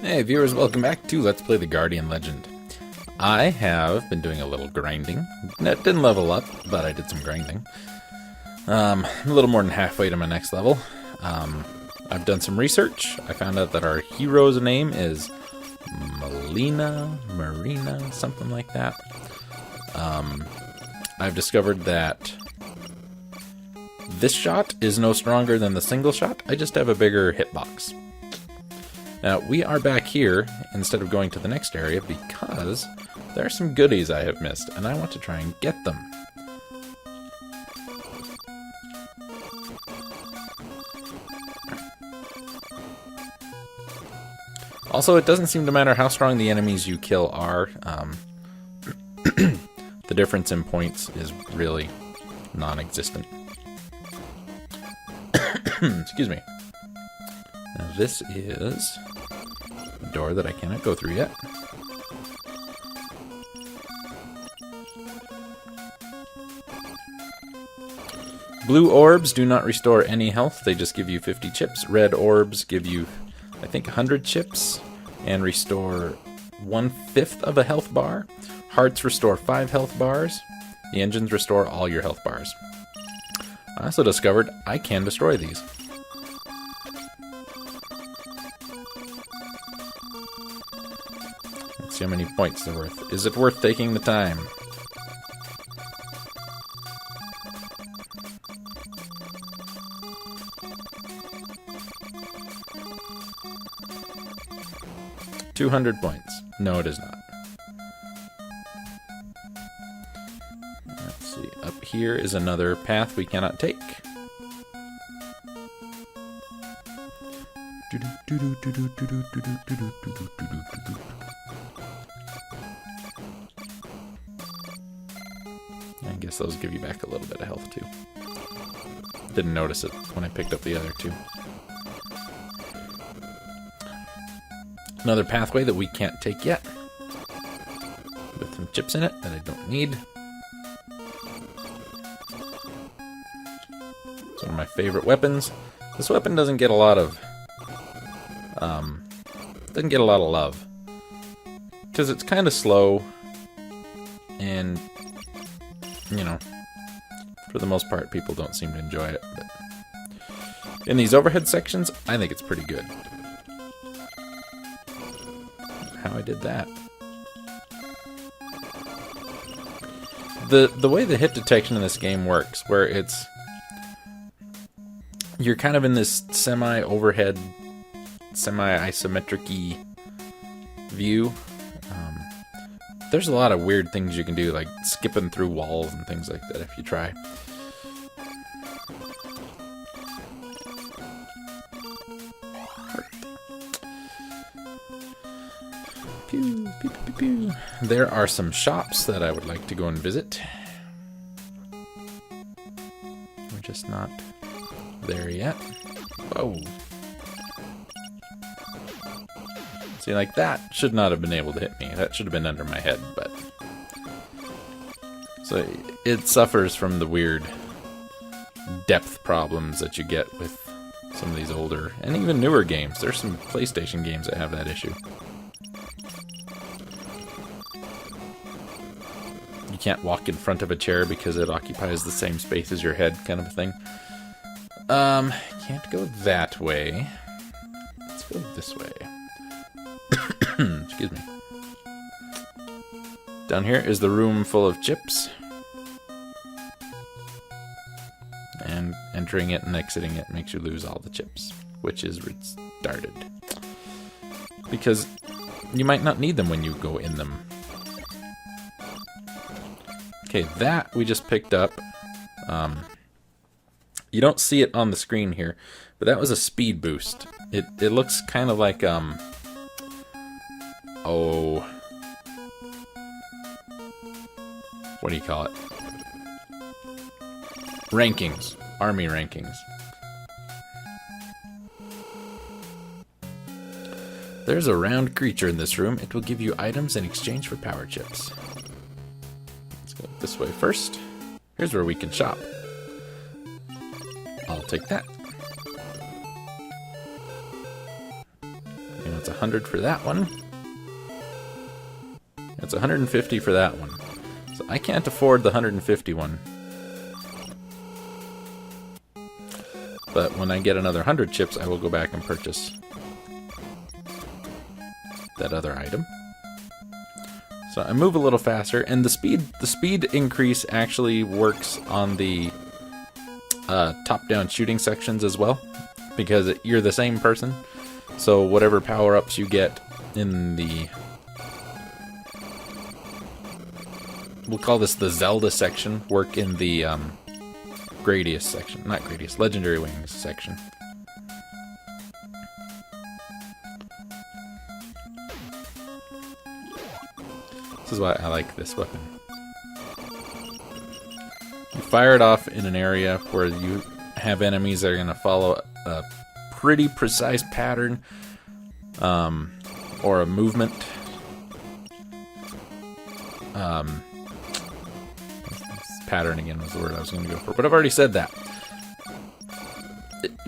Hey viewers, welcome back to Let's Play the Guardian Legend. I have been doing a little grinding. Didn't level up, but I did some grinding. I'm a little more than halfway to my next level. I've done some research. I found out that our hero's name is Marina, something like that. I've discovered that this shot is no stronger than the single shot. I just have a bigger hitbox. Now, we are back here instead of going to the next area because there are some goodies I have missed, and I want to try and get them. Also, it doesn't seem to matter how strong the enemies you kill are. The difference in points is really non-existent. Excuse me. Now this is a door that I cannot go through yet. Blue orbs do not restore any health, they just give you 50 chips. Red orbs give you, I think, 100 chips and restore 1/5 of a health bar. Hearts restore 5 health bars. The engines restore all your health bars. I also discovered I can destroy these. Let's see how many points they're worth. Is it worth taking the time? $200 points. No, it is not. Let's see. Up here is another path we cannot take. I guess those give you back a little bit of health too. Didn't notice it when I picked up the other two. Another pathway that we can't take yet, with some chips in it that I don't need. It's one of my favorite weapons. This weapon doesn't get a lot of love because it's kind of slow, and you know, for the most part, people don't seem to enjoy it. But in these overhead sections, I think it's pretty good. How I did that. The way the hit detection in this game works, where you're kind of in this semi-overhead, semi-isometric-y view. There's a lot of weird things you can do, like skipping through walls and things like that if you try. Pew, pew, pew, pew. There are some shops that I would like to go and visit. We're just not there yet. Whoa. See, like that should not have been able to hit me. That should have been under my head, but... So it suffers from the weird depth problems that you get with some of these older and even newer games. There's some PlayStation games that have that issue. You can't walk in front of a chair because it occupies the same space as your head, kind of a thing. Can't go that way. Let's go this way. Excuse me. Down here is the room full of chips. And entering it and exiting it makes you lose all the chips, which is retarded. Because you might not need them when you go in them. Okay, that we just picked up. You don't see it on the screen here, but that was a speed boost. It looks kind of like what do you call it? Rankings. Army rankings. There's a round creature in this room. It will give you items in exchange for power chips. Let's go this way first. Here's where we can shop. I'll take that. You know, it's 100 for that one. It's 150 for that one. So I can't afford the 150 one. But when I get another 100 chips, I will go back and purchase that other item. So I move a little faster, and the speed increase actually works on the top-down shooting sections as well, because you're the same person. So whatever power-ups you get in the, we'll call this the Zelda section, work in the Gradius section. Not Gradius, Legendary Wings section. This is why I like this weapon. You fire it off in an area where you have enemies that are going to follow a pretty precise pattern, or a movement. Pattern again was the word I was going to go for, but I've already said that.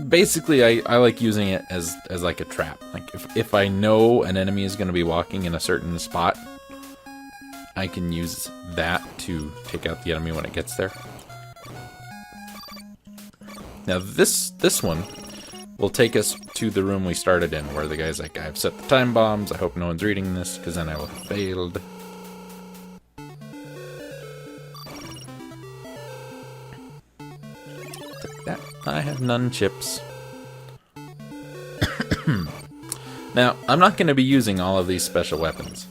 Basically, I like using it as like a trap. Like if I know an enemy is going to be walking in a certain spot, I can use that to take out the enemy when it gets there. Now this one will take us to the room we started in, where the guy's like, I've set the time bombs, I hope no one's reading this, because then I will have failed. Take that. I have none chips. Now, I'm not going to be using all of these special weapons.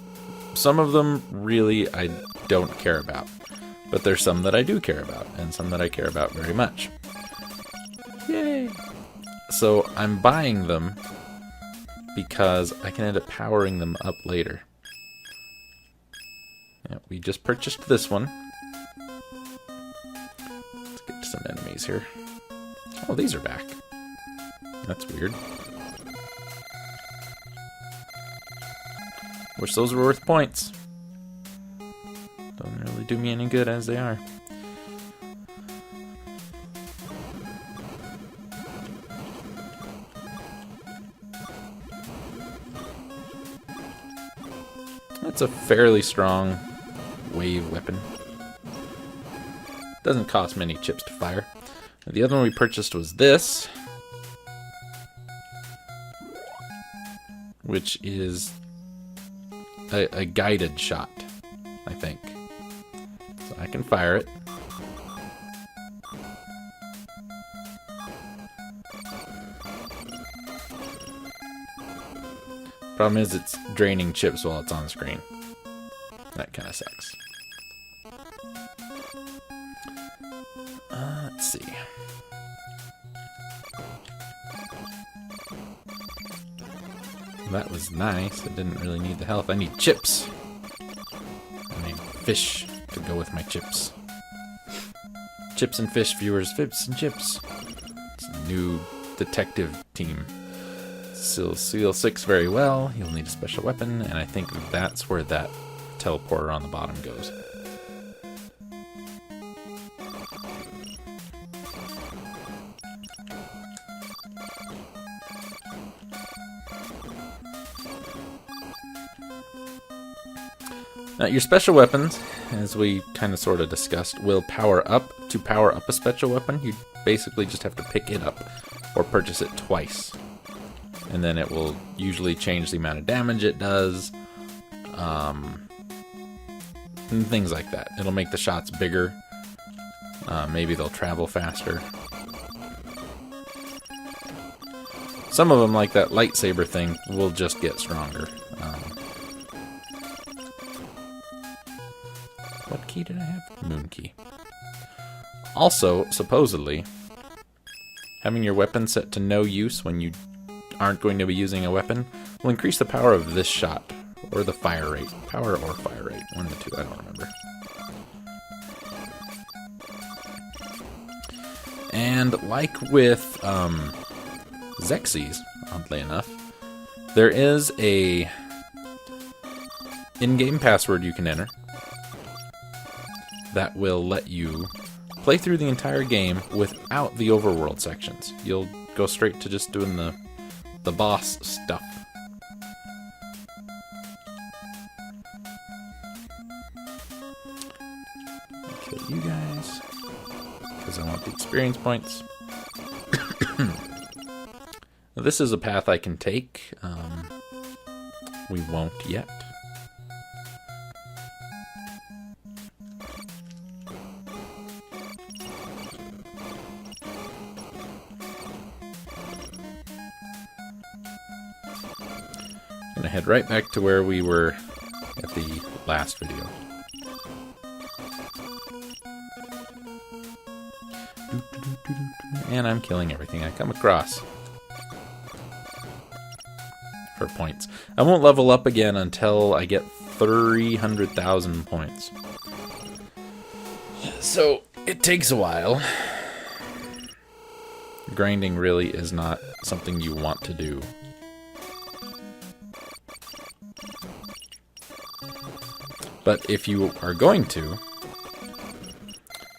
Some of them, really, I don't care about. But there's some that I do care about, and some that I care about very much. Yay! So, I'm buying them because I can end up powering them up later. Yeah, we just purchased this one. Let's get to some enemies here. Oh, these are back. That's weird. Wish those were worth points. Don't really do me any good as they are. That's a fairly strong wave weapon. Doesn't cost many chips to fire. Now, the other one we purchased was this, which is a guided shot, I think. So I can fire it. Problem is it's draining chips while it's on screen. That kind of sucks. Let's see. That was nice. I didn't really need the health. I need chips. I need fish to go with my chips. Chips and fish, viewers. Fips and chips. It's a new detective team. Seal 6 very well. You'll need a special weapon, and I think that's where that teleporter on the bottom goes. Now, your special weapons, as we kind of sort of discussed, will power up. To power up a special weapon, you basically just have to pick it up or purchase it twice. And then it will usually change the amount of damage it does, and things like that. It'll make the shots bigger. Maybe they'll travel faster. Some of them, like that lightsaber thing, will just get stronger. What key did I have? Moon key. Also, supposedly, having your weapon set to no use when you aren't going to be using a weapon will increase the power of this shot, or the fire rate. Power or fire rate. One of the two, I don't remember. And like with Xexes, oddly enough, there is a in-game password you can enter that will let you play through the entire game without the overworld sections. You'll go straight to just doing the boss stuff. you guys, because I want the experience points. Now, this is a path I can take. We won't yet. I'm gonna head right back to where we were at the last video. And I'm killing everything I come across. For points. I won't level up again until I get 300,000 points. So, it takes a while. Grinding really is not something you want to do. But if you are going to,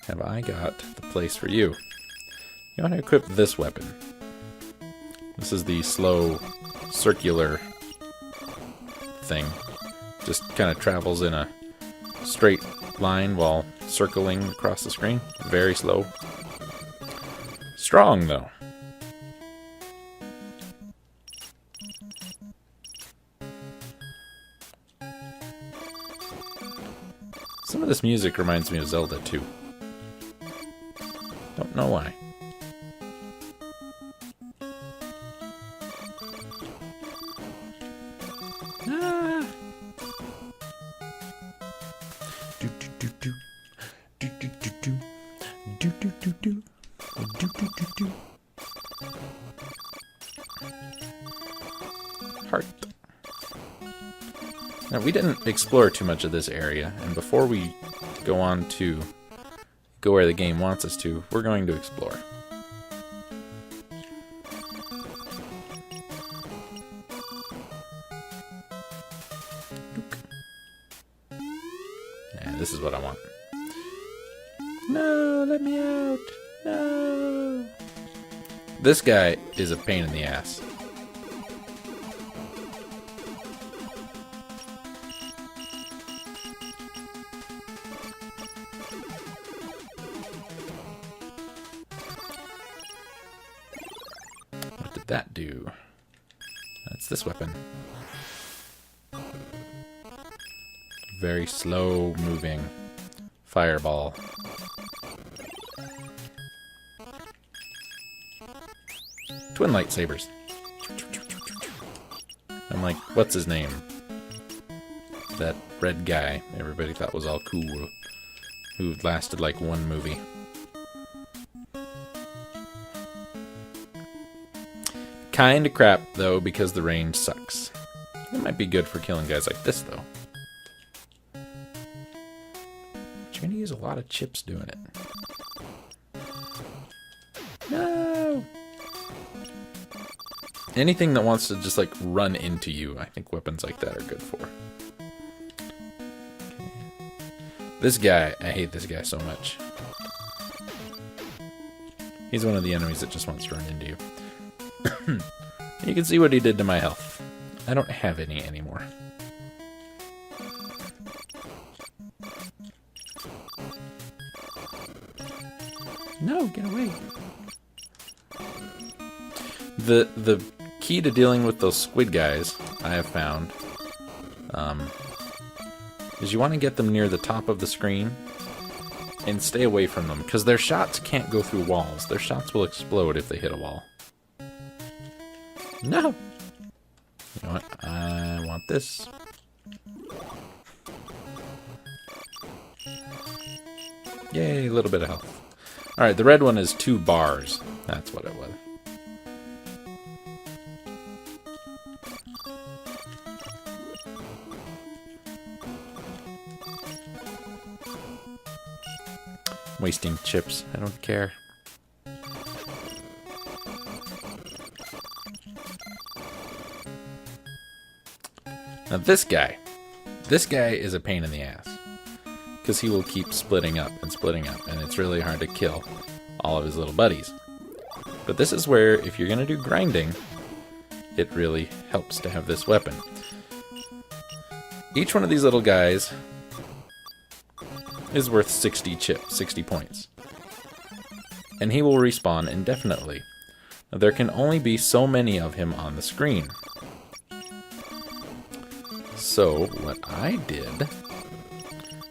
have I got the place for you? You want to equip this weapon. This is the slow, circular thing. Just kind of travels in a straight line while circling across the screen. Very slow. Strong, though. Some of this music reminds me of Zelda, too. Don't know why. Ah. Do do do do. Do do do do. Do do do do. Do do do do. Heart. Now, we didn't explore too much of this area, and before we go on to go where the game wants us to, we're going to explore. Yeah, this is what I want. No, let me out. No. This guy is a pain in the ass. What did that do? That's this weapon. Very slow moving fireball. Twin lightsabers. I'm like, what's his name? That red guy everybody thought was all cool, who lasted like one movie. Kinda crap, though, because the range sucks. It might be good for killing guys like this, though. But you're gonna use a lot of chips doing it. No! Anything that wants to just, like, run into you, I think weapons like that are good for. Okay. This guy, I hate this guy so much. He's one of the enemies that just wants to run into you. You can see what he did to my health. I don't have any anymore. No, get away. The key to dealing with those squid guys, I have found, is you want to get them near the top of the screen and stay away from them, because their shots can't go through walls. Their shots will explode if they hit a wall. No! You know what? I want this. Yay, a little bit of health. Alright, the red one is 2 bars. That's what it was. Wasting chips. I don't care. Now this guy is a pain in the ass. Because he will keep splitting up, and it's really hard to kill all of his little buddies. But this is where, if you're going to do grinding, it really helps to have this weapon. Each one of these little guys is worth 60 points. And he will respawn indefinitely. Now, there can only be so many of him on the screen. So, what I did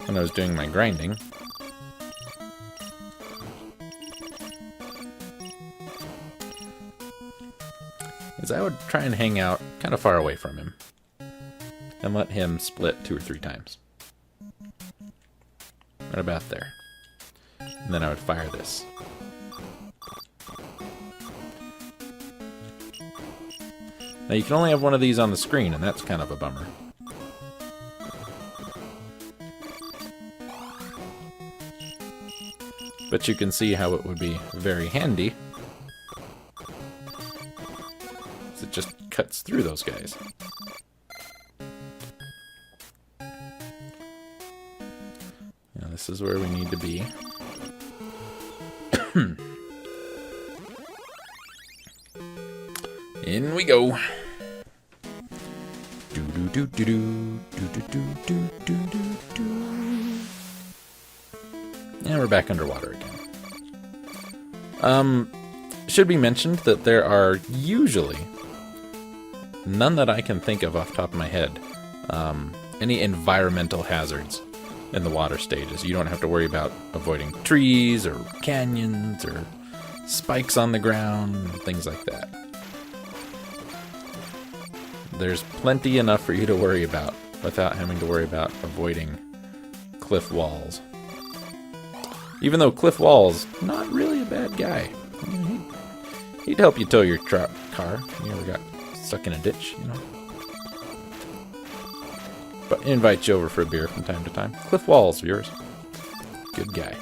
when I was doing my grinding is I would try and hang out kind of far away from him and let him split 2 or 3 times. Right about there. And then I would fire this. Now you can only have one of these on the screen, and that's kind of a bummer. But you can see how it would be very handy. It just cuts through those guys. Now this is where we need to be. In we go. Do do do do do do do do do do do. And we're back underwater again. Should be mentioned that there are usually none that I can think of off the top of my head. Any environmental hazards in the water stages. You don't have to worry about avoiding trees or canyons or spikes on the ground, things like that. There's plenty enough for you to worry about without having to worry about avoiding cliff walls. Even though Cliff Wall's not really a bad guy. I mean, he'd help you tow your car if you ever got stuck in a ditch, you know. But invite you over for a beer from time to time. Cliff Wall's viewers. Good guy.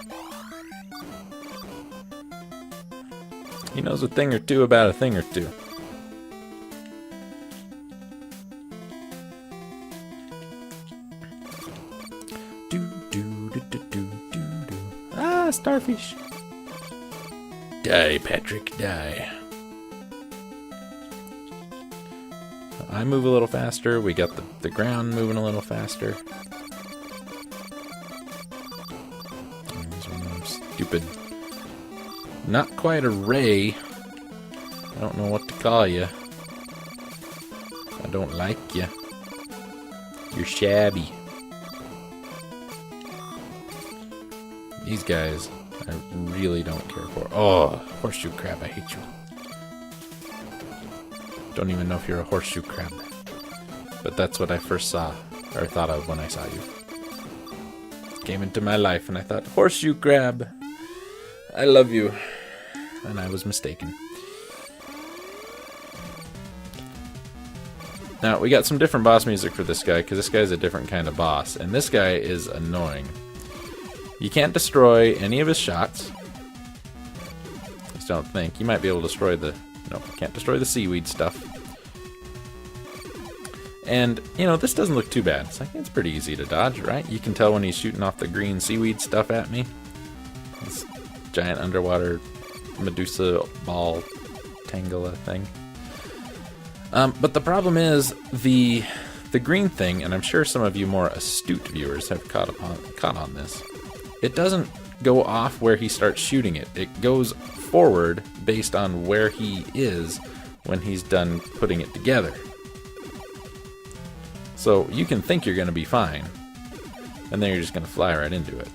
He knows a thing or two about a thing or two. Ah, starfish. Die, Patrick, die. I move a little faster. We got the ground moving a little faster. These are stupid. Not quite a ray. I don't know what to call you. I don't like you. You're shabby. These guys, I really don't care for. Oh, horseshoe crab, I hate you. Don't even know if you're a horseshoe crab. But that's what I first saw, or thought of when I saw you. Came into my life and I thought, horseshoe crab, I love you. And I was mistaken. Now, we got some different boss music for this guy, because this guy's a different kind of boss. And this guy is annoying. You can't destroy any of his shots. At least I don't think. You might be able to destroy the... No, can't destroy the seaweed stuff. And, you know, this doesn't look too bad. It's like, it's pretty easy to dodge, right? You can tell when he's shooting off the green seaweed stuff at me. This giant underwater Medusa ball Tangela thing. But the problem is the green thing, and I'm sure some of you more astute viewers have caught on this. It doesn't go off where he starts shooting it. It goes forward based on where he is when he's done putting it together. So you can think you're going to be fine, and then you're just going to fly right into it.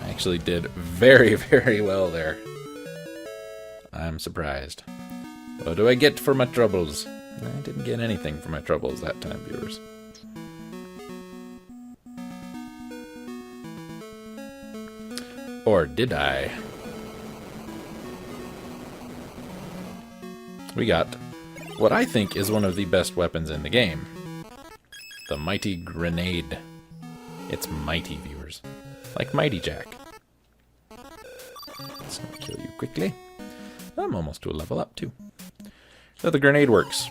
Actually did very, very well there. I'm surprised. What do I get for my troubles? I didn't get anything for my troubles that time, viewers. Or did I? We got what I think is one of the best weapons in the game. The Mighty Grenade. It's mighty, viewers. Like Mighty Jack. Let's kill you quickly. I'm almost to a level up, too. So the grenade works.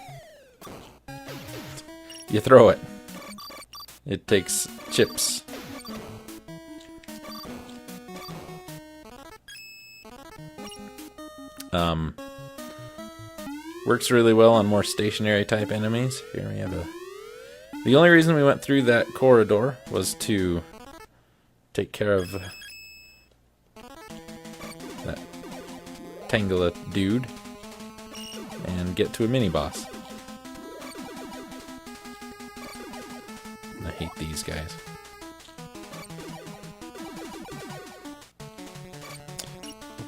You throw it. It takes chips. Works really well on more stationary type enemies. Here we have a... The only reason we went through that corridor was to take care of that Tangela dude and get to a mini-boss. I hate these guys.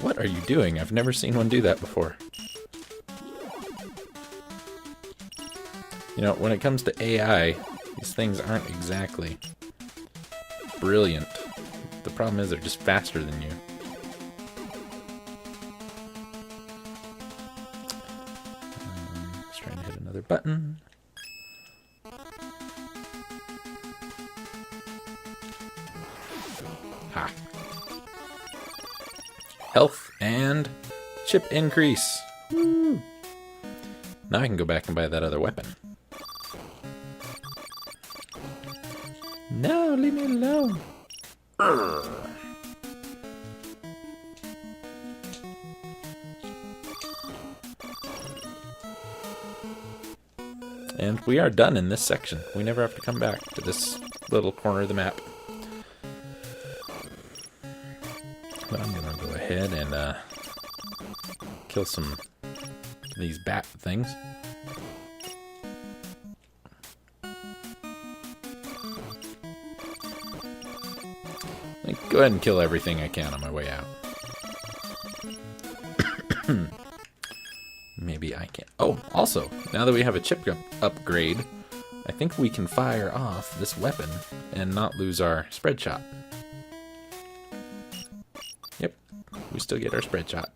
What are you doing? I've never seen one do that before. You know, when it comes to AI, these things aren't exactly brilliant. The problem is they're just faster than you. Just trying to hit another button. Ha! Health and chip increase. Woo! Now I can go back and buy that other weapon. No, leave me alone. Urgh. And we are done in this section. We never have to come back to this little corner of the map. But I'm gonna go ahead and kill some of these bat things. Go ahead and kill everything I can on my way out. Maybe I can. Oh, also, now that we have a chip upgrade, I think we can fire off this weapon and not lose our spread shot. Yep, we still get our spread shot.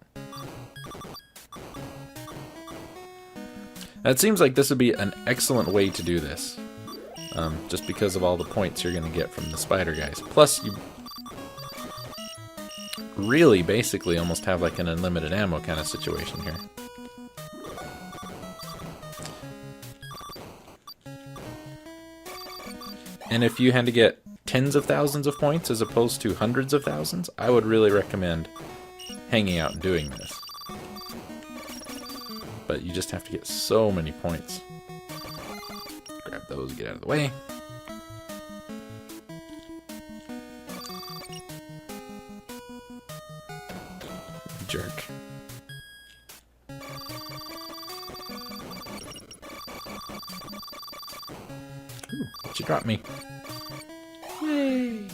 Now, it seems like this would be an excellent way to do this. Just because of all the points you're going to get from the spider guys. Plus, you really basically almost have like an unlimited ammo kind of situation here. And if you had to get tens of thousands of points as opposed to hundreds of thousands, I would really recommend hanging out and doing this. But you just have to get so many points. Grab those, get out of the way. Jerk. Ooh, what'd you drop me? Yay!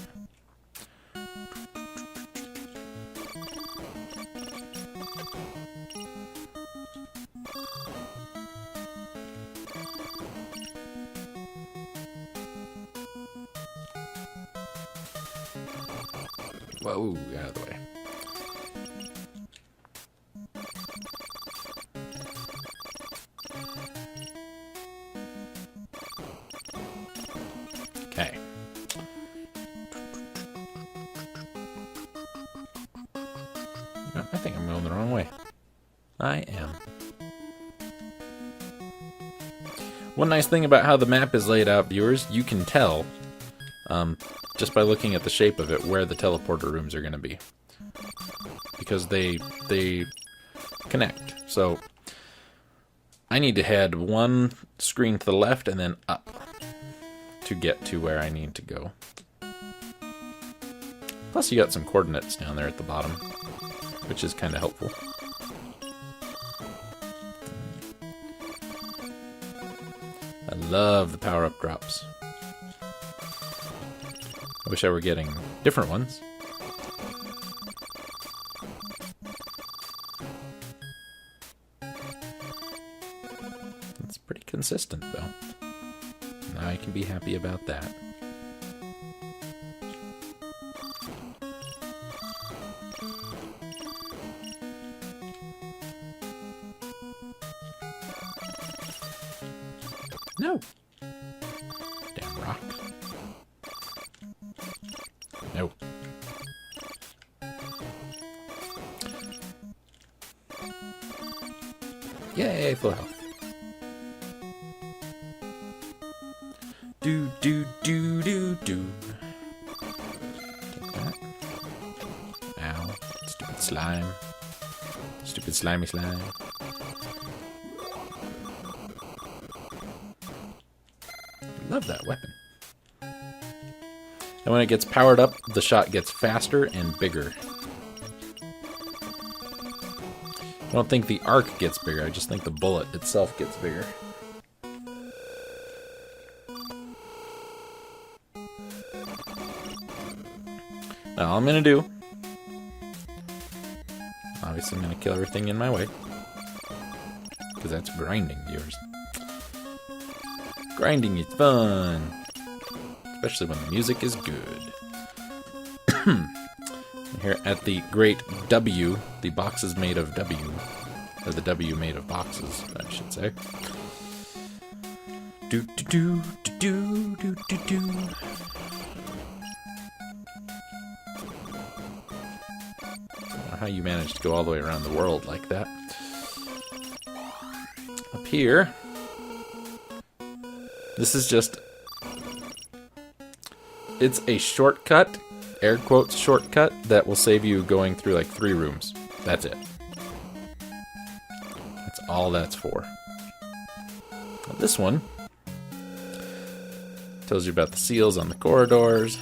Whoa, out of the way. Okay. No, I think I'm going the wrong way. I am. One nice thing about how the map is laid out, viewers, you can tell, just by looking at the shape of it, where the teleporter rooms are going to be. Because they connect. So, I need to head one screen to the left and then up to get to where I need to go. Plus you got some coordinates down there at the bottom, which is kind of helpful. I love the power-up drops. I wish I were getting different ones. It's pretty consistent, though. I can be happy about that. No! Damn rock. No. Yay, full health. Do, do, do, do, do. Take that. Ow. Stupid slime. Stupid slimy slime. Love that weapon. And when it gets powered up, the shot gets faster and bigger. I don't think the arc gets bigger, I just think the bullet itself gets bigger. Now all I'm gonna do, obviously I'm gonna kill everything in my way, because that's grinding, viewers. Grinding is fun, especially when the music is good. Here at the Great W, the box is made of W, or the W made of boxes, I should say. Do do do do do do do. I don't know how you managed to go all the way around the world like that. Up here, this is just, it's a shortcut, air quotes shortcut, that will save you going through like 3 rooms. That's it. That's all that's for. Well, this one tells you about the seals on the corridors.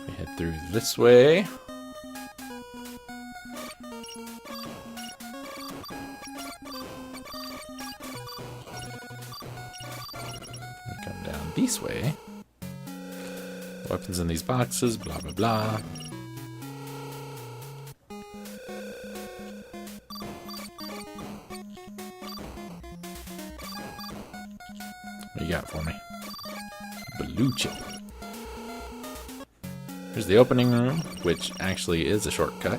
We head through this way. Come down this way. Weapons in these boxes, blah blah blah. What you got for me? Blue chip. Here's the opening room, which actually is a shortcut.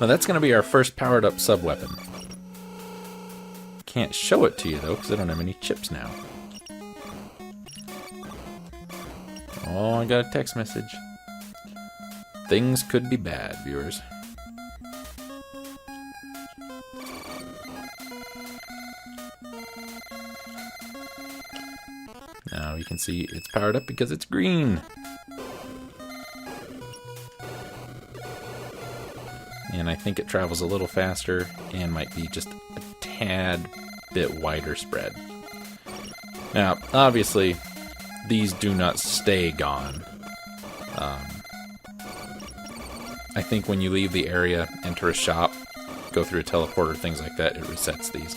Now that's going to be our first powered up sub-weapon. Can't show it to you though, because I don't have any chips now. Oh, I got a text message. Things could be bad, viewers. Now you can see it's powered up because it's green. And I think it travels a little faster and might be just a tad bit wider spread. Now, obviously, these do not stay gone. I think when you leave the area, enter a shop, go through a teleporter, things like that, it resets these.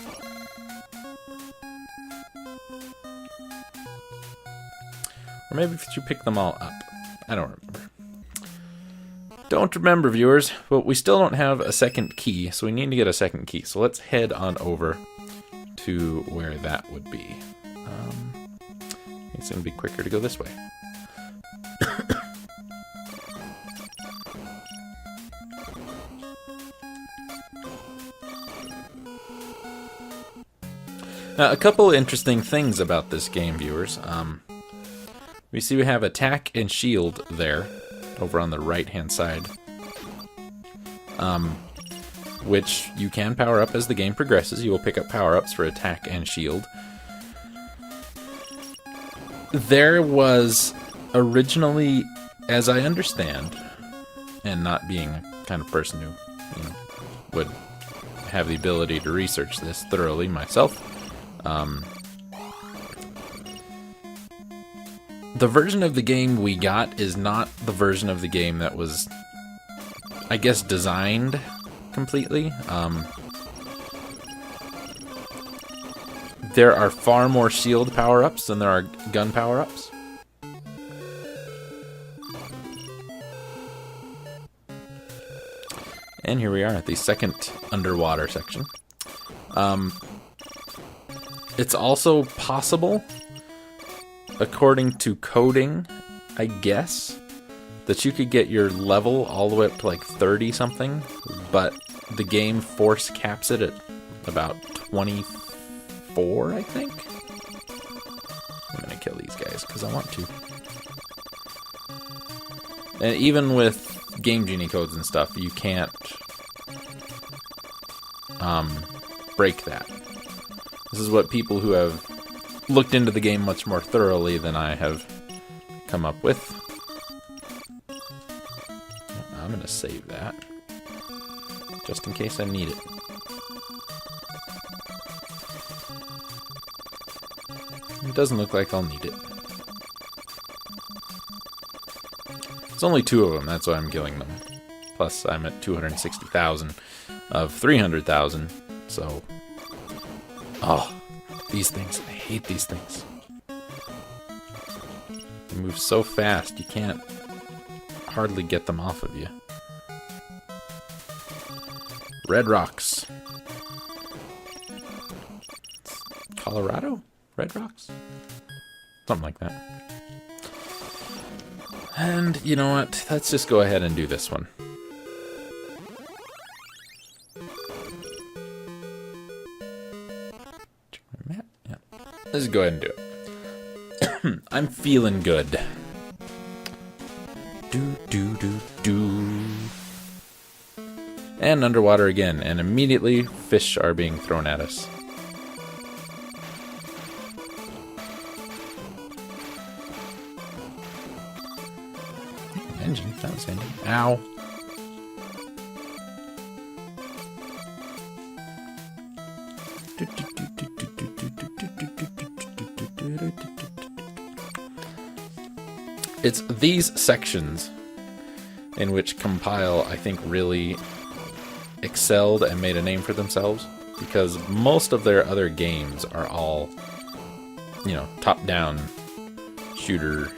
Or maybe if you pick them all up. I don't remember. Don't remember, viewers, but we still don't have a second key, so we need to get a second key. So let's head on over to where that would be. It's going to be quicker to go this way. Now, a couple interesting things about this game, viewers. We see we have attack and shield there, over on the right-hand side, which you can power up as the game progresses. You will pick up power-ups for attack and shield. There was originally, as I understand, and not being a kind of person who would have the ability to research this thoroughly myself, the version of the game we got is not the version of the game that was, I guess, designed completely. There are far more shield power-ups than there are gun power-ups. And here we are at the second underwater section. It's also possible, according to coding, I guess, that you could get your level all the way up to like 30 something, but the game force caps it at about 24, I think. I'm gonna kill these guys because I want to. And even with Game Genie codes and stuff, you can't break that. This is what people who have looked into the game much more thoroughly than I have come up with. I'm going to save that, just in case I need it. It doesn't look like I'll need it. It's only 2 of them, that's why I'm killing them. Plus, I'm at 260,000 of 300,000, so... Oh, these things. I hate these things. They move so fast, you can't hardly get them off of you. Red rocks. Colorado? Red rocks? Something like that. And you know what? Let's just go ahead and do this one. Yeah. Let's go ahead and do it. I'm feeling good. And underwater again, and immediately fish are being thrown at us. Engine, that was handy. Ow. It's these sections in which Compile, I think, really excelled and made a name for themselves, because most of their other games are all, you know, top-down shooter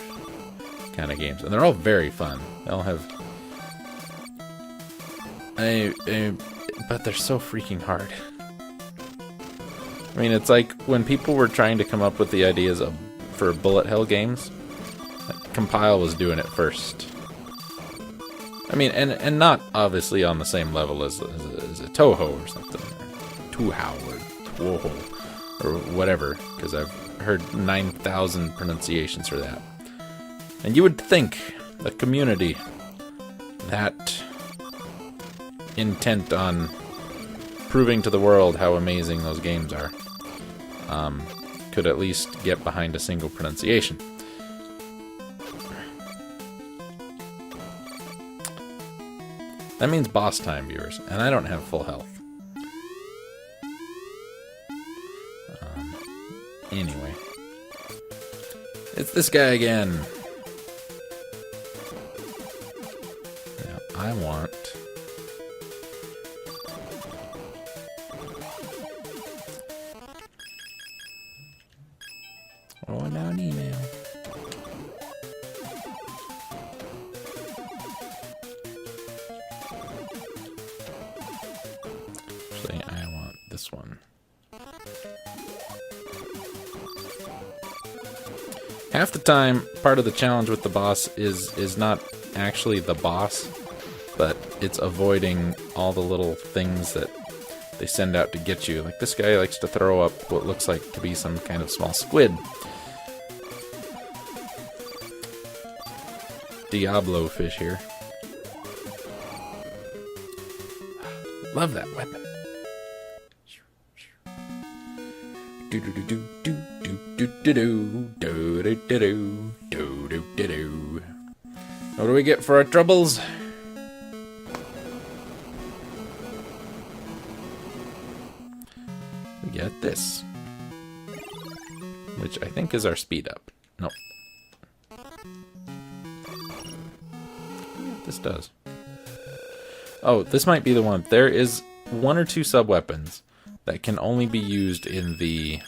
kind of games, and they're all very fun. They all have but they're so freaking hard. I mean, it's like when people were trying to come up with the ideas for bullet hell games, like Compile was doing it first. I mean, and not obviously on the same level as a Toho or something, Tuhao or Tuoho or whatever, because I've heard 9,000 pronunciations for that. And you would think a community that intent on proving to the world how amazing those games are could at least get behind a single pronunciation. That means boss time, viewers, and I don't have full health. Anyway. It's this guy again. Now, I want... Oh, now an email. Actually, I want this one. Half the time, part of the challenge with the boss is not actually the boss, but it's avoiding all the little things that they send out to get you. Like this guy likes to throw up what looks like to be some kind of small squid. Diablo fish here. Love that weapon. What do we get for our troubles? We get this, which I think is our speed up. Nope. This does. Oh, this might be the one. There is 1 or 2 sub-weapons that can only be used in the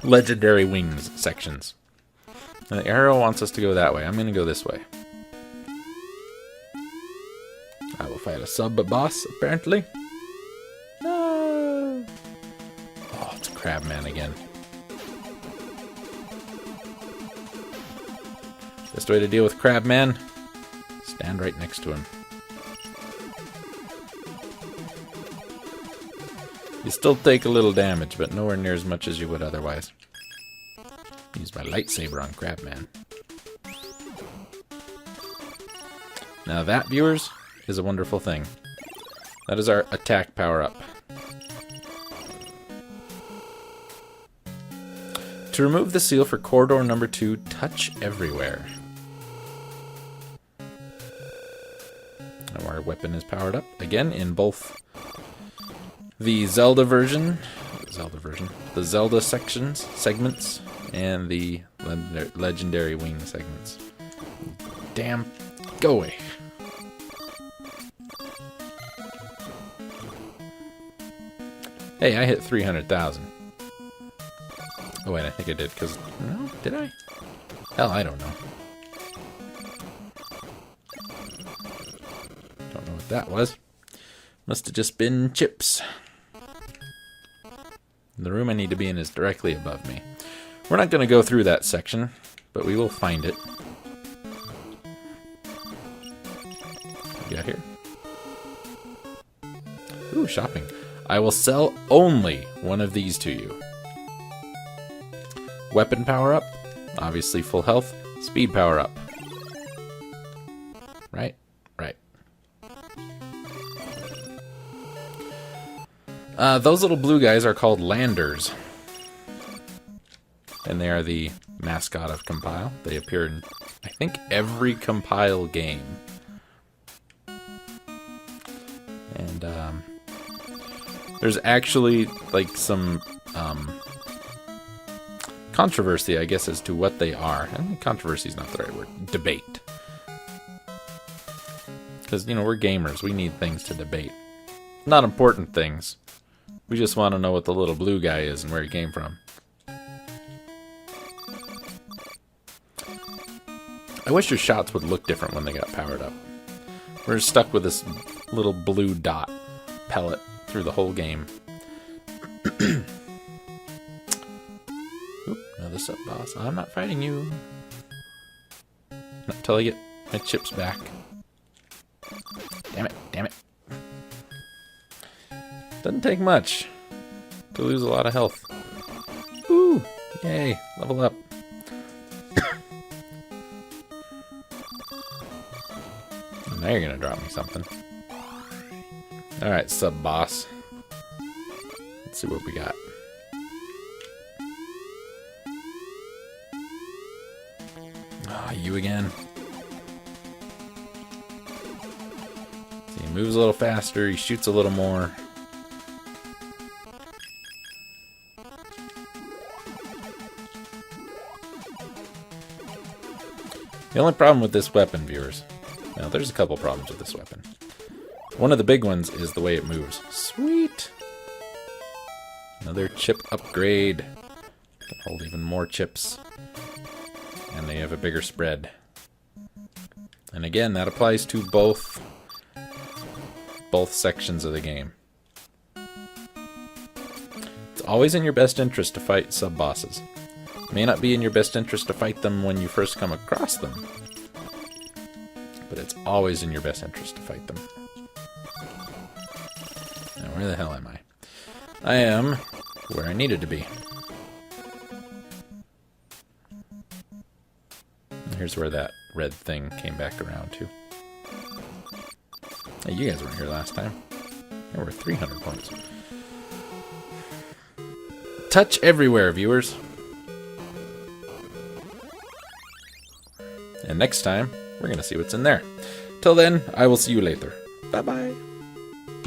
legendary wings sections. And the arrow wants us to go that way. I'm going to go this way. I will fight a sub-boss, apparently. No! Oh, it's Crabman again. Best way to deal with Crabman? Stand right next to him. You still take a little damage, but nowhere near as much as you would otherwise. Use my lightsaber on Crabman. Now that, viewers, is a wonderful thing. That is our attack power-up. To remove the seal for corridor number 2, touch everywhere. Now our weapon is powered up again in both the Zelda version, the Zelda segments, and the legendary wing segments. Damn, go away. Hey, I hit 300,000. Oh wait, I think I did, because... No, did I? Hell, I don't know. Don't know what that was. Must have just been chips. The room I need to be in is directly above me. We're not going to go through that section, but we will find it. What we got here? Ooh, shopping. I will sell only one of these to you. Weapon power up, obviously full health. Speed power up. Right? Right. Those little blue guys are called landers. And they are the mascot of Compile. They appear in, I think, every Compile game. And, there's actually, like, some, controversy, I guess, as to what they are. I think controversy is not the right word. Debate. Because, you know, we're gamers. We need things to debate. Not important things. We just want to know what the little blue guy is and where he came from. I wish your shots would look different when they got powered up. We're stuck with this little blue dot pellet through the whole game. Oop, another sub-boss. I'm not fighting you. Not until I get my chips back. Damn it, damn it. Doesn't take much to lose a lot of health. Ooh, yay, level up. Now you're gonna drop me something. Alright, sub-boss. Let's see what we got. Ah, you again. See, he moves a little faster, he shoots a little more. The only problem with this weapon, viewers... Now, there's a couple problems with this weapon. One of the big ones is the way it moves. Sweet! Another chip upgrade. Can hold even more chips. And they have a bigger spread. And again, that applies to both sections of the game. It's always in your best interest to fight sub-bosses. It may not be in your best interest to fight them when you first come across them. But it's always in your best interest to fight them. Now, where the hell am I? I am where I needed to be. And here's where that red thing came back around to. Hey, you guys weren't here last time. There were 300 points. Touch everywhere, viewers. And next time, we're going to see what's in there. Till then, I will see you later. Bye-bye.